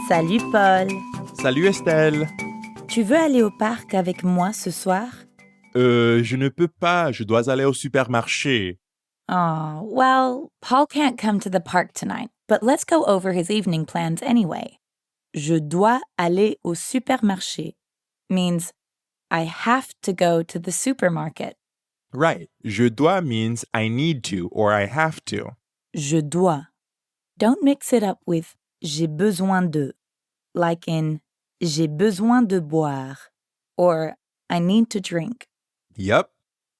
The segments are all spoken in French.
Salut Paul. Salut Estelle. Tu veux aller au parc avec moi ce soir? Je ne peux pas, je dois aller au supermarché. Oh, well, Paul can't come to the park tonight, but let's go over his evening plans anyway. Je dois aller au supermarché means I have to go to the supermarket. Right, je dois means I need to or I have to. Je dois. Don't mix it up with j'ai besoin de, like in j'ai besoin de boire or I need to drink. Yep.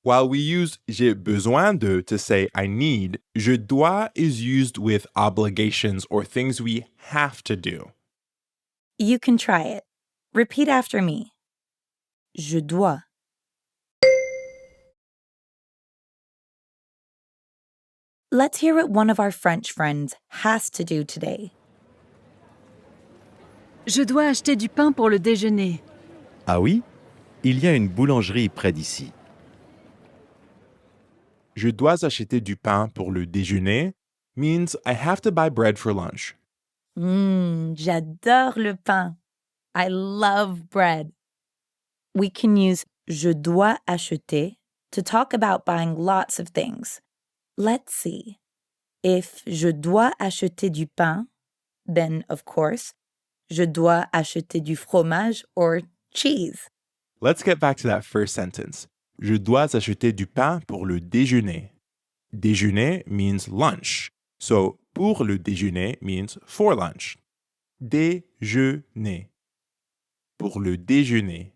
While we use j'ai besoin de to say I need, je dois is used with obligations or things we have to do. You can try it. Repeat after me. Je dois. Let's hear what one of our French friends has to do today. Je dois acheter du pain pour le déjeuner. Ah oui? Il y a une boulangerie près d'ici. Je dois acheter du pain pour le déjeuner means I have to buy bread for lunch. J'adore le pain. I love bread. We can use je dois acheter to talk about buying lots of things. Let's see. If je dois acheter du pain, then, of course, je dois acheter du fromage or cheese. Let's get back to that first sentence. Je dois acheter du pain pour le déjeuner. Déjeuner means lunch. So, pour le déjeuner means for lunch. Déjeuner. Pour le déjeuner.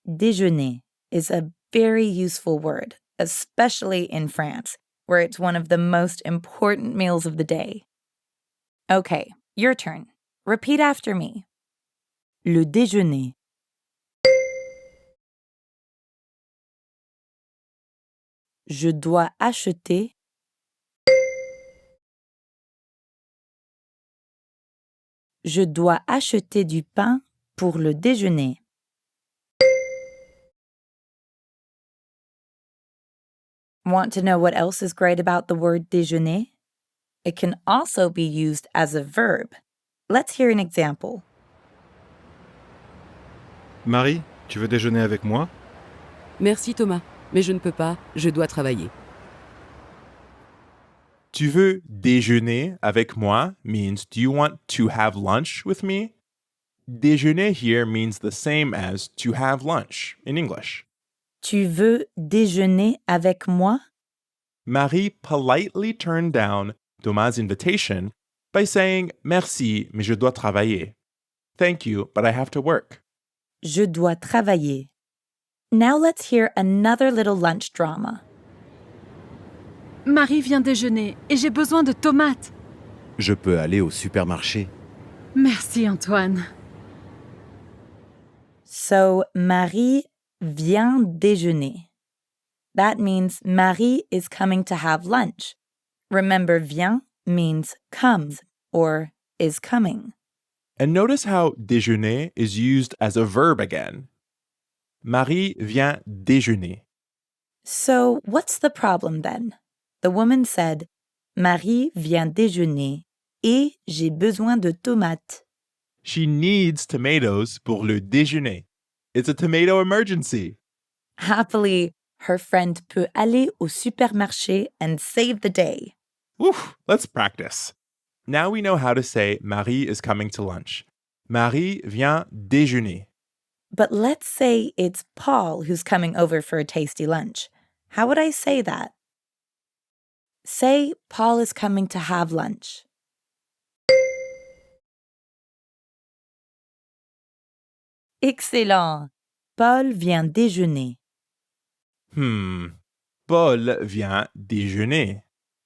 Déjeuner is a very useful word, especially in France, where it's one of the most important meals of the day. Okay, your turn. Repeat after me. Le déjeuner. Je dois acheter. Je dois acheter du pain pour le déjeuner. Want to know what else is great about the word déjeuner? It can also be used as a verb. Let's hear an example. Marie, tu veux déjeuner avec moi? Merci Thomas, mais je ne peux pas, je dois travailler. Tu veux déjeuner avec moi means do you want to have lunch with me? Déjeuner here means the same as to have lunch in English. Tu veux déjeuner avec moi? Marie politely turned down Thomas' invitation by saying merci, mais je dois travailler. Thank you, but I have to work. Je dois travailler. Now let's hear another little lunch drama. Marie vient déjeuner et j'ai besoin de tomates. Je peux aller au supermarché. Merci Antoine. So, Marie vient déjeuner. That means Marie is coming to have lunch. Remember, vient means comes or is coming. And notice how déjeuner is used as a verb again. Marie vient déjeuner. So, what's the problem then? The woman said, Marie vient déjeuner et j'ai besoin de tomates. She needs tomatoes pour le déjeuner. It's a tomato emergency. Happily, her friend peut aller au supermarché and save the day. Oof, let's practice. Now we know how to say Marie is coming to lunch. Marie vient déjeuner. But let's say it's Paul who's coming over for a tasty lunch. How would I say that? Say Paul is coming to have lunch. Excellent. Paul vient déjeuner. Paul vient déjeuner.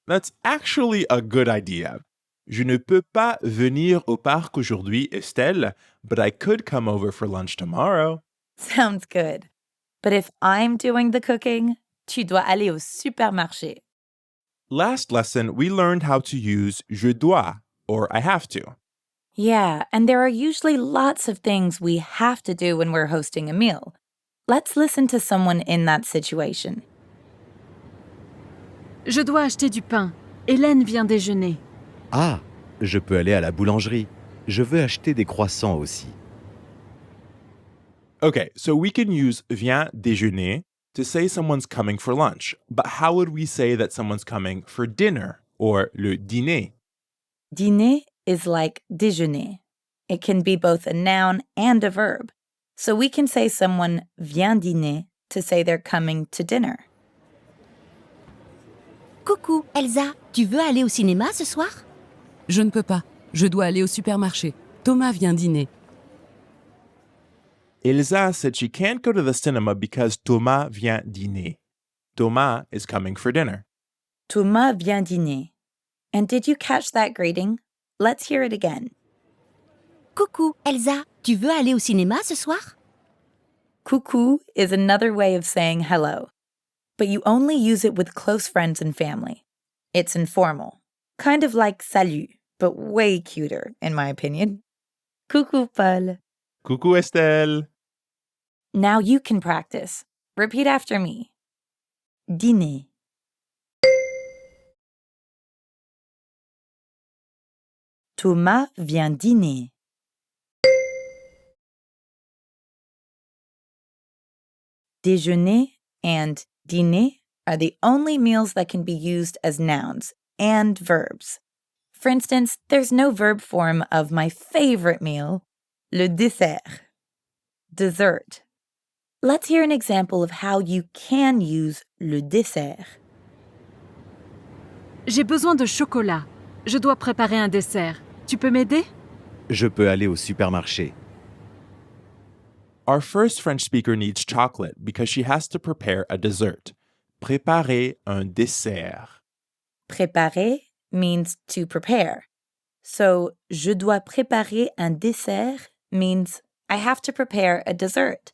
That's actually a good idea. Je ne peux pas venir au parc aujourd'hui, Estelle, but I could come over for lunch tomorrow. Sounds good. But if I'm doing the cooking, tu dois aller au supermarché. Last lesson, we learned how to use je dois, or I have to. Yeah, and there are usually lots of things we have to do when we're hosting a meal. Let's listen to someone in that situation. Je dois acheter du pain. Hélène vient déjeuner. Ah, je peux aller à la boulangerie. Je veux acheter des croissants aussi. Okay, so we can use viens déjeuner to say someone's coming for lunch. But how would we say that someone's coming for dinner or le dîner? Dîner is like déjeuner. It can be both a noun and a verb. So we can say someone vient dîner to say they're coming to dinner. Coucou, Elsa, tu veux aller au cinéma ce soir? Je ne peux pas. Je dois aller au supermarché. Thomas vient dîner. Elsa said she can't go to the cinema because Thomas vient dîner. Thomas is coming for dinner. Thomas vient dîner. And did you catch that greeting? Let's hear it again. Coucou, Elsa, tu veux aller au cinéma ce soir? Coucou is another way of saying hello, but you only use it with close friends and family. It's informal, kind of like salut, but way cuter, in my opinion. Coucou, Paul. Coucou Estelle. Now you can practice. Repeat after me. Dîner. Thomas vient dîner. Déjeuner and dîner are the only meals that can be used as nouns and verbs. For instance, there's no verb form of my favorite meal, le dessert, dessert. Let's hear an example of how you can use le dessert. J'ai besoin de chocolat. Je dois préparer un dessert. Tu peux m'aider? Je peux aller au supermarché. Our first French speaker needs chocolate because she has to prepare a dessert. Préparer un dessert. Préparer means to prepare. So, je dois préparer un dessert means I have to prepare a dessert.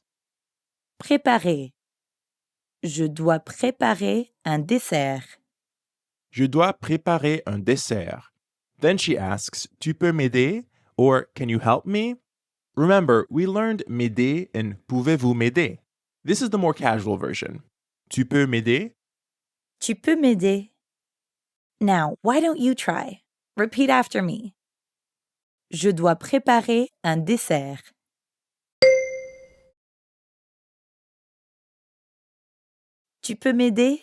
Préparer. Je dois préparer un dessert. Je dois préparer un dessert. Then she asks, tu peux m'aider? Or can you help me? Remember, we learned m'aider and pouvez-vous m'aider? This is the more casual version. Tu peux m'aider? Tu peux m'aider? Now, why don't you try? Repeat after me. Je dois préparer un dessert. Tu peux m'aider?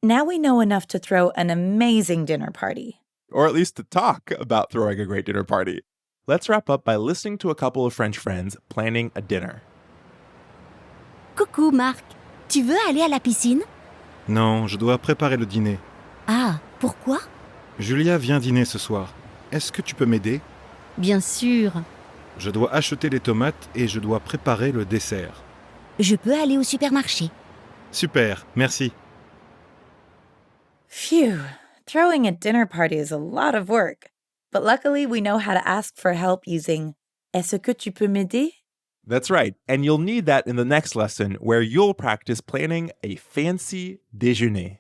Now we know enough to throw an amazing dinner party. Or at least to talk about throwing a great dinner party. Let's wrap up by listening to a couple of French friends planning a dinner. Coucou, Marc, tu veux aller à la piscine? Non, je dois préparer le dîner. Ah, pourquoi? Julia vient dîner ce soir. Est-ce que tu peux m'aider? Bien sûr. Je dois acheter les tomates et je dois préparer le dessert. Je peux aller au supermarché. Super, merci. Phew, throwing a dinner party is a lot of work. But luckily, we know how to ask for help using Est-ce que tu peux m'aider? That's right, and you'll need that in the next lesson where you'll practice planning a fancy déjeuner.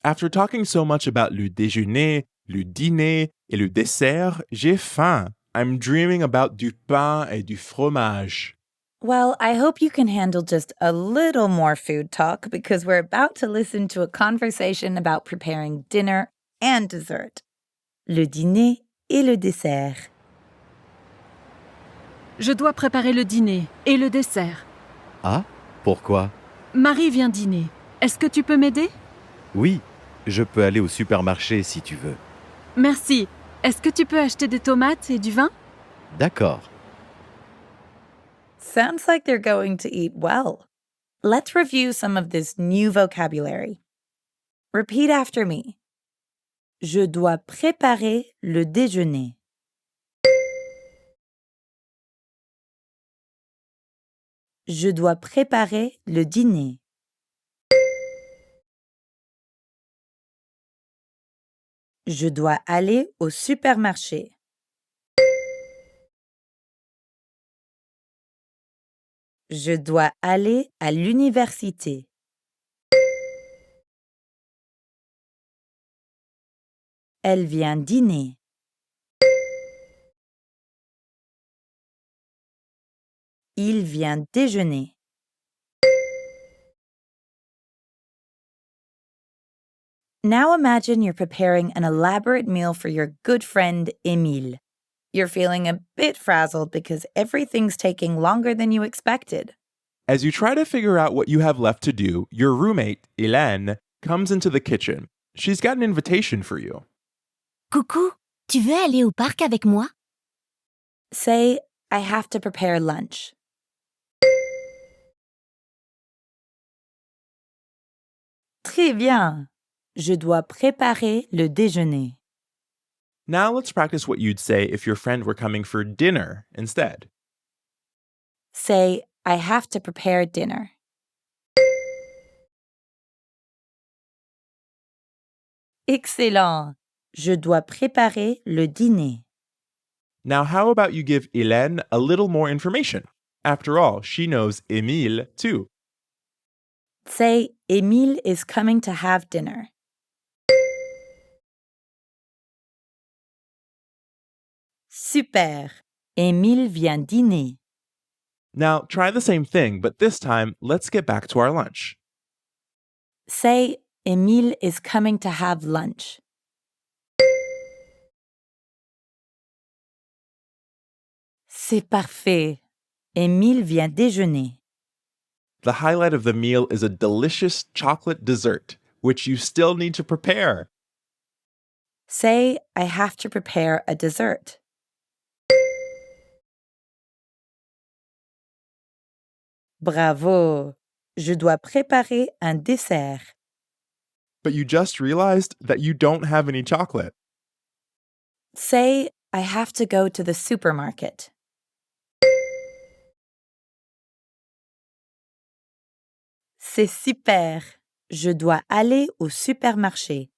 After talking so much about le déjeuner, le dîner, et le dessert, j'ai faim. I'm dreaming about du pain et du fromage. Well, I hope you can handle just a little more food talk because we're about to listen to a conversation about preparing dinner and dessert. Le dîner et le dessert. Je dois préparer le dîner et le dessert. Ah, pourquoi? Marie vient dîner. Est-ce que tu peux m'aider? Oui, je peux aller au supermarché si tu veux. Merci. Est-ce que tu peux acheter des tomates et du vin? D'accord. Sounds like they're going to eat well. Let's review some of this new vocabulary. Repeat after me. Je dois préparer le déjeuner. Je dois préparer le dîner. Je dois aller au supermarché. Je dois aller à l'université. Elle vient dîner. Il vient déjeuner. Now imagine you're preparing an elaborate meal for your good friend Émile. You're feeling a bit frazzled because everything's taking longer than you expected. As you try to figure out what you have left to do, your roommate, Hélène, comes into the kitchen. She's got an invitation for you. Coucou, tu veux aller au parc avec moi? Say, I have to prepare lunch. Très bien. Je dois préparer le déjeuner. Now let's practice what you'd say if your friend were coming for dinner instead. Say, I have to prepare dinner. Excellent. Je dois préparer le dîner. Now, how about you give Hélène a little more information? After all, she knows Émile too. Say, Émile is coming to have dinner. Super. Émile vient dîner. Now, try the same thing, but this time, let's get back to our lunch. Say, Émile is coming to have lunch. C'est parfait. Émile vient déjeuner. The highlight of the meal is a delicious chocolate dessert, which you still need to prepare. Say, I have to prepare a dessert. Bravo! Je dois préparer un dessert. But you just realized that you don't have any chocolate. Say, I have to go to the supermarket. C'est super. Je dois aller au supermarché.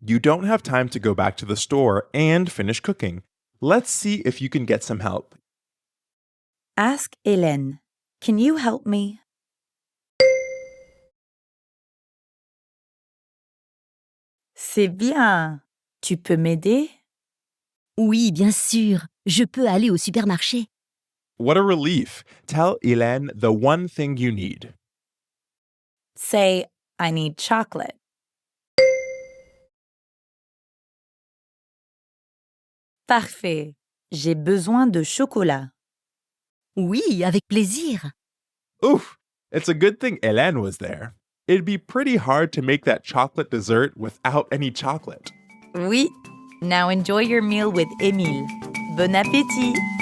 You don't have time to go back to the store and finish cooking. Let's see if you can get some help. Ask Hélène. Can you help me? C'est bien. Tu peux m'aider? Oui, bien sûr. Je peux aller au supermarché. What a relief. Tell Hélène the one thing you need. Say, I need chocolate. Parfait. J'ai besoin de chocolat. Oui, avec plaisir. Oof, it's a good thing Hélène was there. It'd be pretty hard to make that chocolate dessert without any chocolate. Oui. Now enjoy your meal with Émile. Bon appétit!